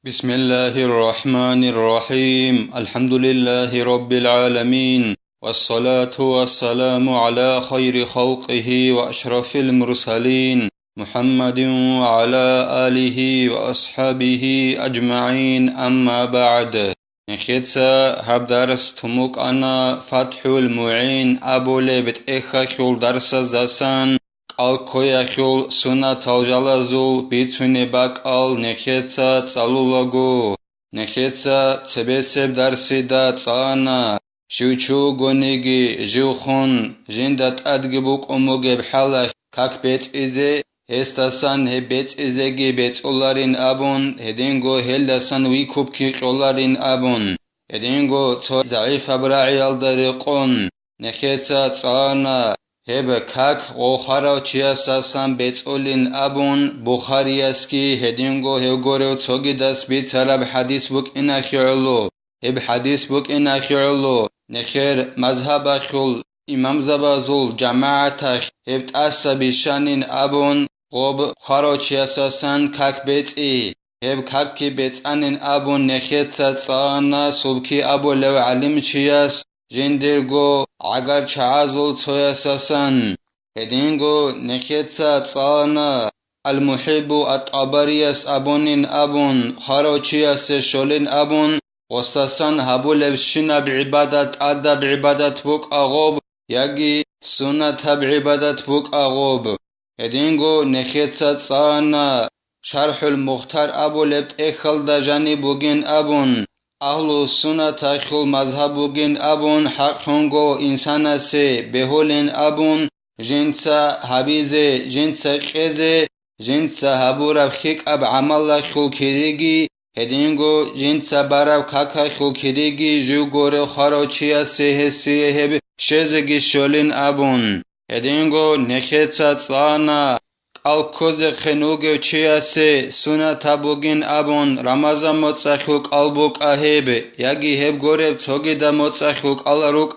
بسم الله الرحمن الرحيم الحمد لله رب العالمين والصلاة والسلام على خير خلقه وأشرف المرسلين محمد وعلى آله وأصحابه أجمعين أما بعد نخيتسا هبدرس تموك أنا فتح المعين أبو لبت إخاكول درس زسان قال كوياخول سنة الجلازول بيتوني باقال نخيتسا تسالولاغو نخيتسا تبسب درسي دا تانا شوچو گونيگي جوخون جندت ادگبوك اموگب حالك كاك بيت إزي هستاسان he بيت إزيگي بيت أولارين أبون هدينگو هلداسان ويكوب كيك أولارين أبون هدينگو تو ضعيف أبراعي الدريقون نخيتسا تانا هب كاك غوخارو چياساسان بيت أولين أبون بخارياسكي هدينگو هگورو توگي داس بيت عرب حديث بوك إناكي علو هب حديث بوك إناكي علو نخير مذهب خل إمام زبازول جماعتك هبت أسا بشانين أبون غوب خاروچ يساسان كاك بيت هب كاك كي بيت أنين أبون نخيتسا تسانا سبكي أبو لو علم چياس جندرگو عگر چعازول تويساسان هدينگو نخيتسا تسانا المحب الطبريس أبونين أبون خاروچياس شولين أبون وساسان هبول بشنا بعبادت أدا بعبادت بوك أغوب يجي سنة بعبادت بوك أغوب هدينغو نخيتسات صانا شرح المختار أبو لبت إخل دجاني بوغين أبون أهل السنة تخل مذهب بوغين أبون حق هنغو إنسان سي بهولين أبون جنسا حبيزي جنسا خيزي جنسا هبورا بخيك أب عمال خل كريجي هدينگو جنسا براو كاكا خو كريگي جو گوره خاروچيا سيه سيه شزگي شولين أبون هدينگو نخيتسا تسانا قلقوز خنوگو چيا سي سنة تابوگين أبون رمضان متصخو قلبوك أهيب يگي هب گوره توگي دا متصخو قلروك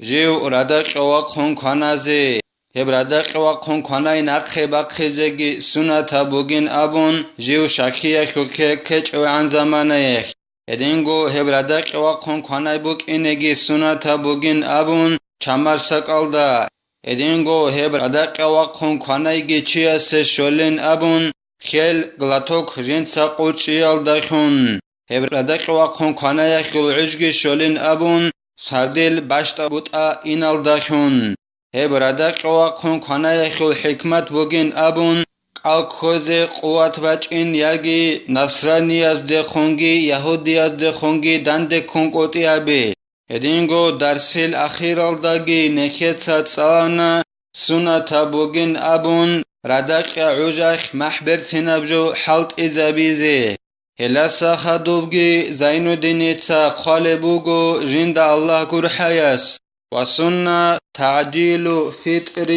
جيو ردق وقون كانازي هبردق وقون كاناي نقخي بقخيزگي سنة تابوگين أبون جيو شاكيه خلقه كچ عن زمانيخ هدينگو هبردق وقون كاناي بوك إنگي سنة تابوگين أبون چمر سقال دا هدينگو هبردق وقون كاناي گي چيا سي شولين أبون خيل غلطوك جنسا قوچيال دخون هبردق وقون كاناي خل عجگي شولين أبون سردل باشتا بوتا إنال دخون هب ردق وقون كاناي خل حكمت بوگين أبون قلقوز قوات بچين يگي نصراني از دخونگي يهودي از دخونگي دند كونقوتي أبي هدينگو درسيل أخيرال داگي نخيتسا تسانا سنة بوگين أبون ردق عجخ محبر سنبجو حلط إزابيزي هلسا خدوبگي زينو دينيتسا قالبوگو جند الله كرحيس وسنة تعجيل فطر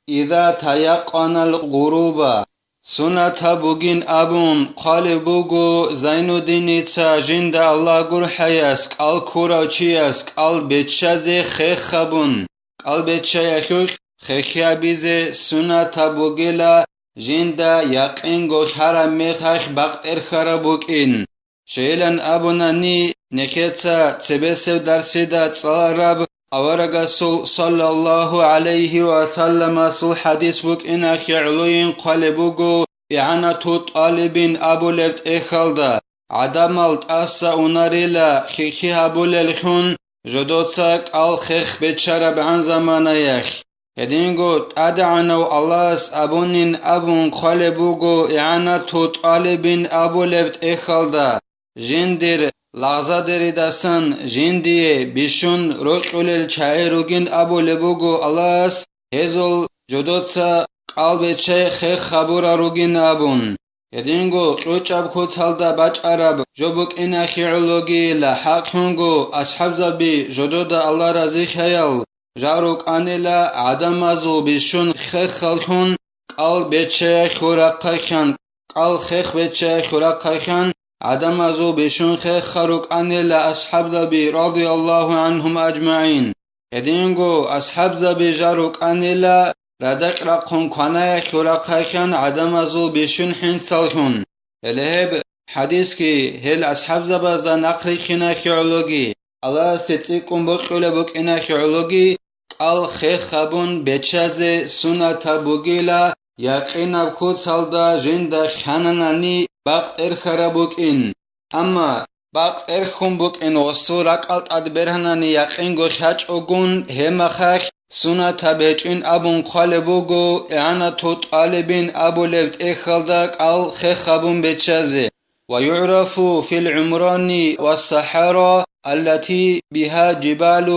إذا تيقن الغروب سنة بوگين أبون قالبوگو زين الدين جند الله قرحيس قال كوراچيس قال بيتشازي خيخبون قال بيتشايخوخ خيخيابيزي سنة بوگيلا جند يقينگو حرم ميخخ بقتر خرابوكين شيلن أبوناني نكيتسا تبسو درسيدا تصارب أورغسول صلى الله عليه وسلم سو حديث بوك إنك يعلوين قلبوغو إعانة طالبين أبو لبت إخالدا عدمالت أسا أناريلا خيخي أبو للخون جدوتساك الخيخ بتشرب عن زمانيخ هدينغو تادعنو الله أبونين أبون قلبوغو إعانة طالبين أبو لبت إخالدا جندر لحظه دریدستان جندیه بیشون رقل چایروگین ابو لبوگو الاس هزول جدوتسا قلب چه خیخ خبورا روگین ابون هدینگو قوچاب کوتالدا بچ عرب جبوک ایناخی علوگی لحق هنگو اصحاب زبی جدودا الله رازی خیال جاروک آنیلا عدم ازو بیشون خیخ خلخون قلب چه خورقاکن قل خیخ بچه خورقاکن عدم ازو بشون خيخ خروك أني لأصحاب ذبي رضي الله عنهم أجمعين هدينغو أصحاب ذبي جاروك أني لا ردق رقم قنايا خلقاكن عدم ازو بشون حين سالخون الهب حديث كي هل أصحاب زبازا نقري خنا خيولوجي الله ستيكم بقول بك إنا خيولوجي قال خبون بتشازه سنة بوجيلا يقينا بكوتالدا جندا خاناناني باق خرابوك إن أما باق إرخم بوك إن وصورك ألت أدبرهناني يقين غوشاج أغون همخاخ سنة بيجين أبون قالبوغو إعانا توت قالبين أبو لبت إخلدك قال خبون بتشازه ويعرف في العمران والصحراء التي بها جبال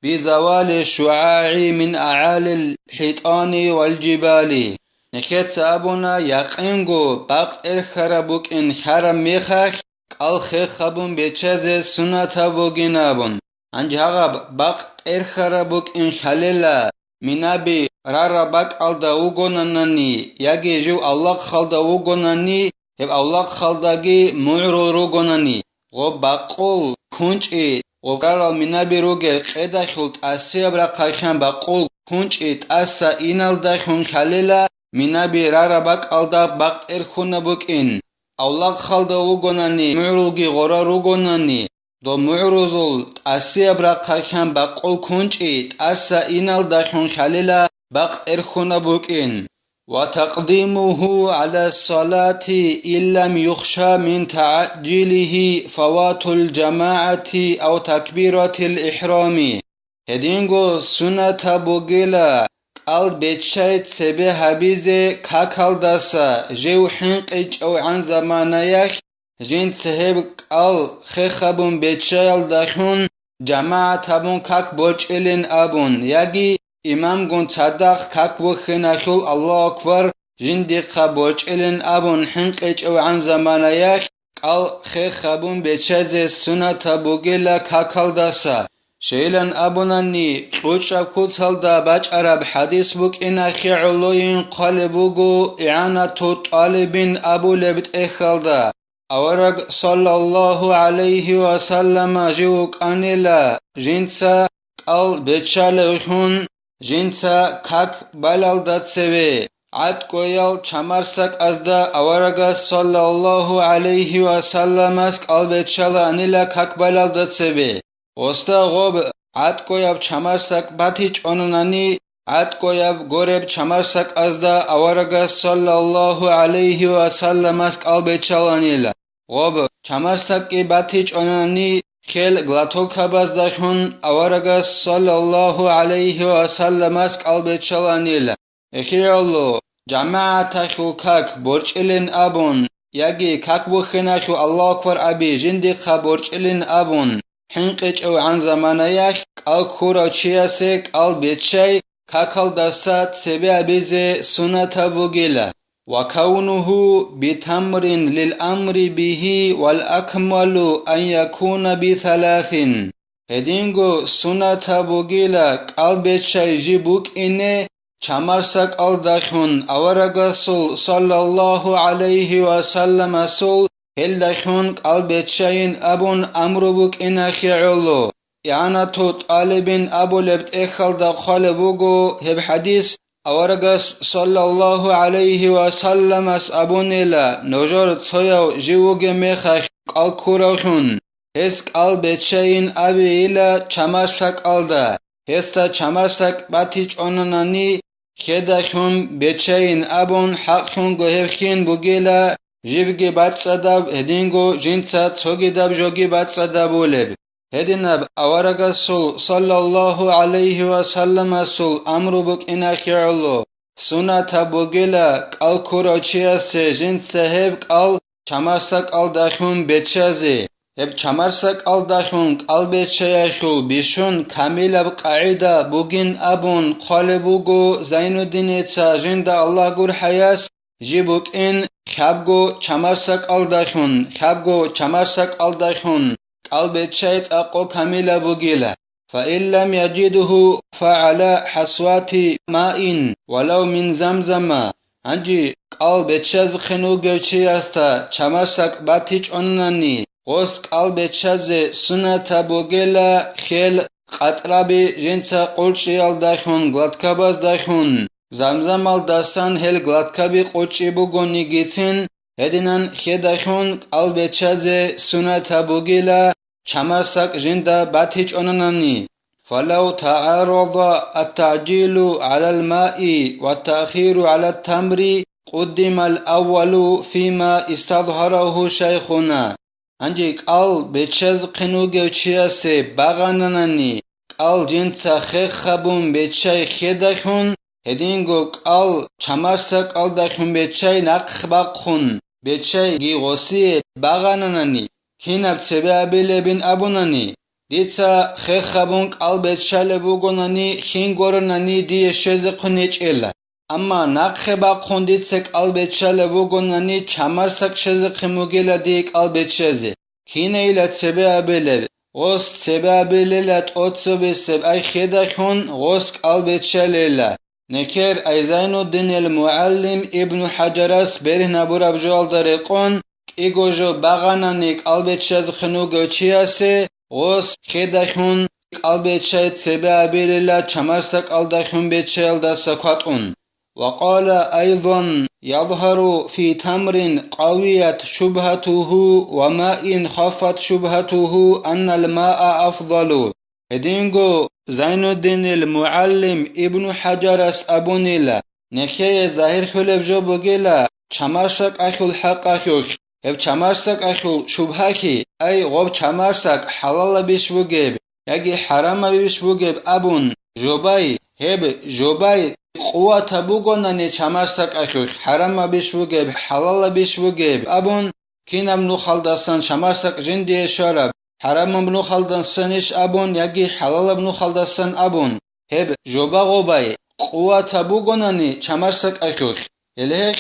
بزوال الشعاع من أعالي الحيطان والجبال نكت سابونا يقينغو باق الخرابوك إن حرم ميخاك قال خبون بيتشاز سنة بوغينابون انجهغب باق الخرابوك إن خليلا منابي رارا باق الداوغوناني يجي جو الله خالداوغوناني هب الله خالداغي معروروغوناني غو باقول كونچي غوغارال منابي روغل قيدا خلط اسيابرا قايخان باقول كونچي تاسا إنال داخون خليلا منابي رارا باق الدا باق إرخونابوك إن الله خالداوغوناني معروغي غوراروغوناني دو معروزول اسيابرا قايخان باقول كونچي تاسا إنال داخون خليلا باق إرخونابوك إن وتقديمه على الصلاة إن لم يخشى من تعجيله فوات الجماعة أو تكبيرة الإحرام هدينغو سنة بوغيلا قال بيتشايت سبه هبيزي كاكال داسا جو حنقج أو عن زمانيك جين سهب قال خبون بيتشايل داخون جماعة تبون كاك بوچلين أبون يجي إمام گون صدق كاك وخناخول الله أكبر جندي خبوچ إلن أبون حنقج أو عن زمانيك قال خبون بيتشاز سنة بوغيلا كاكال داسا شيلن أبوناني قوچا كوتال دا باج عرب حديث بوك إنا خيعلوين قالبوغو إعانة طالبين أبو لبت إخالدا أورق صلى الله عليه وسلم جوك أنيلا جنسا قال بيتشالوخون جنسا كاك بالال داتسوي عد قويال چمارسك ازدا أورق صلى الله عليه وسلم قال بيتشالا أنيلا كاك بالال داتسوي وستا غوب عد قوياب چمارسك باتيچ أنوناني عد قوياب غورب چمارسك ازدا أورق صلى الله عليه وسلم قال بيتشالا أنيلا غوب چمارسك باتيچ أنوناني خيل غلطو كباز داشون أورغا صلى الله عليه وسلم قال بيتشالانيلا إخيالو جماعة كاك بورچلين أبون يجي كاك بخناشو الله أكبر أبي جندي خبورچلين أبون حنقج أو عن زمانيك قال كورا چياسك قال بيتشاي كاكال داسات سبي أبيزي سنة بوغيلا وكونه بتمر للأمر به والأكمل أن يكون بثلاث هدينغو سنة بوغيلا قلب شاي جيبوك إنه چمارسك الدخون أورغ صلى الله عليه وسلم سول هل دخون قلب شاين أبون أمربوك إنه خيعلو يعني طالبين أبو لبت إخل دخل بوغو هب حديث أورغس صلى الله عليه وسلم أبونيلا نجار تسويو جيوغ ميخاخ قال كوراخون هسك قال بيتشاين أبي إلا چمارسك ألدا هستا چمارسك باتيچ أناناني خداخون بيتشاين أبون حقخون غهرخين بوغيلا جيبگي باتساداب هدينغو جنسا تسوغيداب جوغي باتسادابولب هديناب أورغ صلى الله عليه وسلم سول أمر بك إنا خيرلو سنة بوغيلا قال كوروچياس جنسا هب قال چمارسك الداخون بيتشازي هب چمارسك الداخون قال بيتشايشو بيشون كاميلا بقاعدة بوغين أبون قالبوغو زين الدين جند الله قر حياس جيبوك إن خابغو چمارسك الداخون خابغو چمارسك الداخون قلب شيت أقو كاملة بوغيلا فإن لم يجده فعلى حصوات ماء ولو من زمزم هنجي قلب شاز خنو گوچي استا چمارسك باتيچ أناني غوس قلب شاز سنة بوغيلا خيل قطرابي جنسا قلچي الداخون غلطكاباز داخون زمزم الداستان هل غلطكابي قلچي بوغوني گيتين هدینن خداخون قلبچازه سنت بوگیلا چمرسک جندا باتیچ اوننانی فلو تعارض التعجيل على الماء والتأخير على التمر قدم الأول فيما استظهره شيخنا انجي قال بچز قنوگو چیاسه باغاننانی قال جنسا خخبون بچای خداخون هدینگو قال چمرسک قال داخون بچای نقبقون بچای گیغوسی باغاننانی هینب سبابیل بین ابونانی دیتا خخبون قال بچال بوگونانی خینگورنانی دی شزقونی چیلا اما نقبقون دیتسک قال بچال بوگونانی چمرسک شزقموگیلا دیک قال بچازه هینه ایلا سبابیل غوس سبابيلات أوتسو بسب أي خداخون غوس قلب تشاليلا نكر أيزين الدين المعلم ابن حجرس بره نبور أبجوال داريقون إيجوجو باغانانيك قلب تشاز خنوغو تشياسي غوس خداخون قلب تشايت سبابيلات چمرسك قلداخون بتشال دا سكواتون وقال أيضا يظهر في تمر قوية شبهته وماء خفت شبهته أن الماء أفضل هدينغو زين الدين المعلم ابن حجر أبونيلا نخي ظاهر خلف جو بوغيلا چمرسك أخل حق أخل هب چمرسك أخل شبهكي أي غب چمرسك حلال بيش بوغيب يجي حرام بيش بوغيب أبون جوباي هب جوباي قوة بوغوناني چمرسك أخل حرام بيش بوغيب حلال بيش بوغيب أبون كينام نو خلدستان چمرسك جندي شرب حرام بنو خلدستانش أبون يجي حلال بنو خلدستان أبون هب جوبا غوباي قوة بوغوناني چمرسك أخل إلهي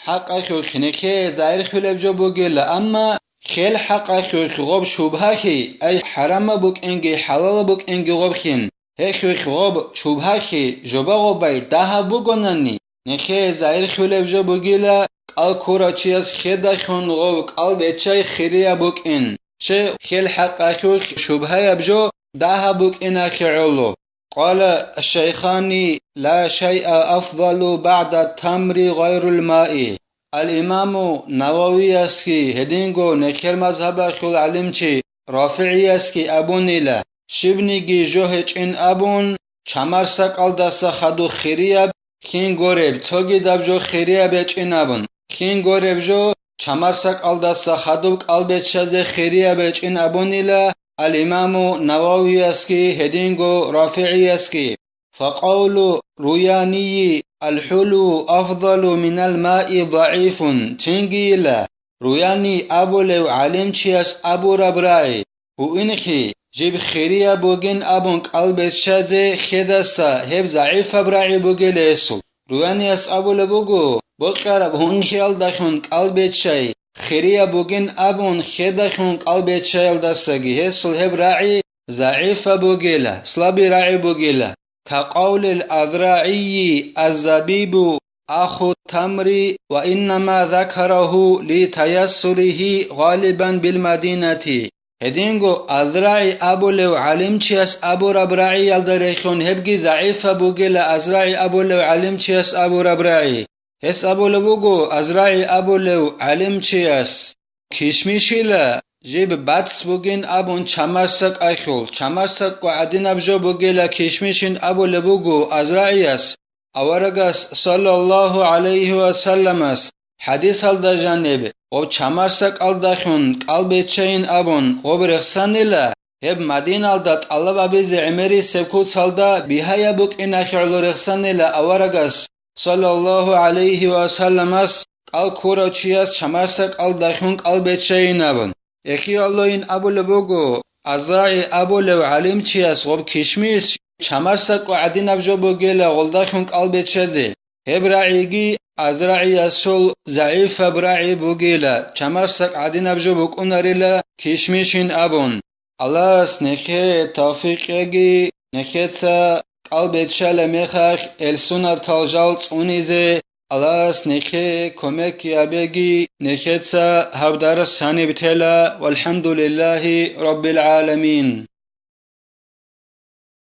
حق أخل خنكي زائر خلف جو بوغيلا أما خيل حق أخل غوب شبهكي أي حرام بوك إنجي حلال بوك إنجي غوب خين هيك غوب شبهكي جوبا غوباي داها بوغوناني نخي زائر خلف جو بوغيلا قال كورا چياز خدا خون غوب قال بيتشاي خيريا بوك إن شي خيل حق أخل شبهة بجو داها بوك إنا خيعولو قال الشيخاني لا شيء أفضل بعد التمر غير الماء الإمام نووي اسكي هدينغو نكر مذهب خل علمچي رافعي اسكي أبونيلا شبنيگي جوهج إن أبون چمرسك الدسا خدو خيرياب خين غورب توگي دبجو خيرياب إن أبون خين غورب جو چمرسك الدسا خدو قلبت شازي خيرياب إن أبونيلا الإمام نووي اسكي هدينغو رافعي اسكي فقول روياني الحلو أفضل من الماء ضعيف تنجيلا روياني أبو لو علم چياس أبو ربراعي وإنخي جيب خيريا بوغين أبون قلبت شازي خدسا هب ضعيف براعي بوغي ليسو روياني اس أبو لبوغو بقرب هونخي الدخون قلبت شاي خيريا بوغين أبون خدخون قلبت شاي الدستاقي هسل هب راعي ضعيف بوغيلا سلابي راعي بوغيلا كقول الأذراعي الزبيب أخو التمر وإنما ذكره لتيسره غالبا بالمدينة هدينغو أذراعي أبو لو علم چياس أبو ربراعي يلدريخون هبگي ضعيف بوغيلا أذراعي أبو لو علم چياس أبو ربراعي هس أبو لوغو أذراعي أبو لو علم چياس كشميشيلا جيب باتس بوغين أبون چمرسك أخول چمرسك وعدين أبجو بوغيلا كشميشين أبو لبوغو أزراعيس أورغس صلى الله عليه وسلم حديث هل جانب و چمرسك الدخون قلب چين أبون و برخصانيلا هب مدين الدات الله بابيز عمري سبكوت هلدا بيهايا بوك إنا خعلو رخصانيلا أورغس صلى الله عليه وسلم قل كورا چياس چمرسك الدخون قلب چين أبون اخي اللهين أبو لبوغو أزراعي أبو لو علم چياس غب كشميس چمرسك وعدين أبجو بوغيلا غلدخون قلب چزي هب راعيگي أزراعي أسول ضعيف براعي بوغيلا چمرسك عدين أبجو بوغوناريلا كشميشين أبون الله نخي توفيق يگي نخيتسا قلب چل مخخ السونر تالجالت اونيزي الله نخي كومك يابيگي نخيتسا هبدار ساني بتلا والحمد لله رب العالمين